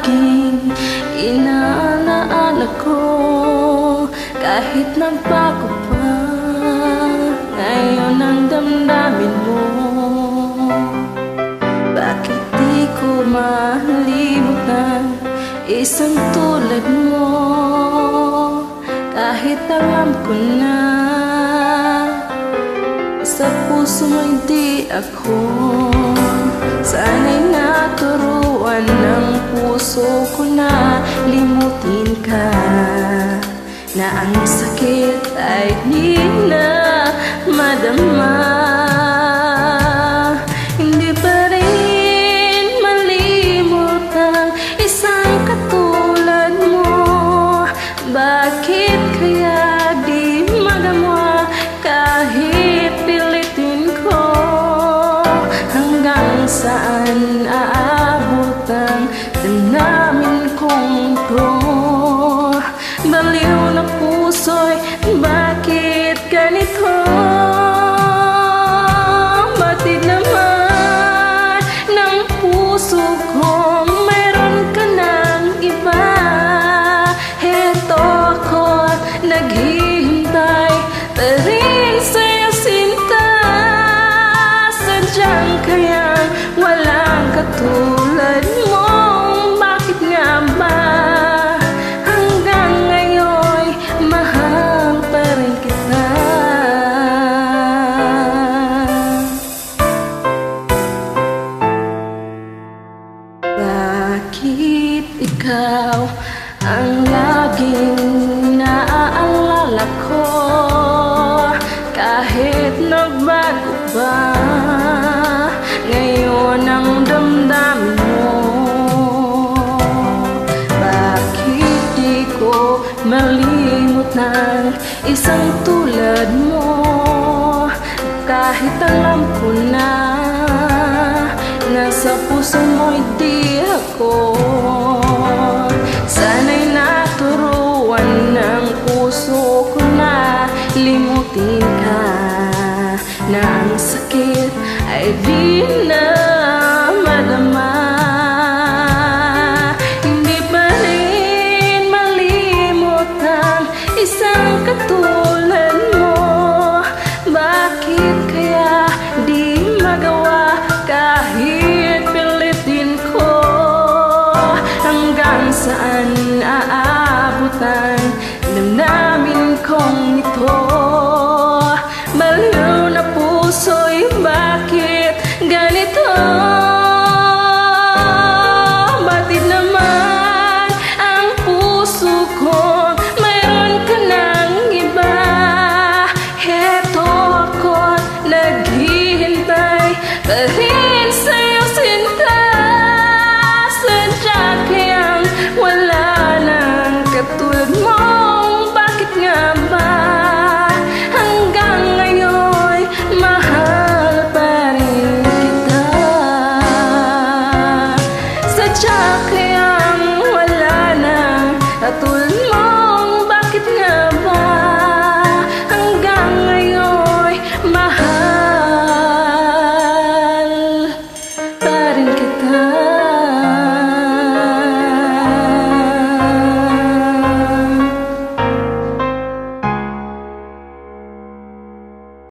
laging inaalaala ko. Kahit nagbago pa ngayon ang damdamin mo, bakit di ko malimutan isang tulad mo? Kahit alam ko na sa puso mo'y di ako, sana'y naturuan ng puso ko na limutin ka, na ang sakit ay di na madama. Hindi pa rin malimot ang isang katulad mo. Bakit kaya di madama kahit pilitin ko? Hanggang saan aabot ang damdamin kong to? Baliw na puso'y bakit ganito? Batid naman ng puso ko, mayroon ka ng iba. Heto ako naghihintay pa rin sa'yo sinta. Sadyang kayang walang katulad mo. Bakit nga ba hanggang ngayon mahal pa rin kita? Bakit ikaw ang laging naaalala ko? Kahit nagbago ba ngayon ang damdamin mo, bakit di ko malimutan isang tulad mo? Kahit alam ko na nasa puso mo'y di ako, sana'y naturuan ng puso ko na limutin ka, na ang sakit ay di na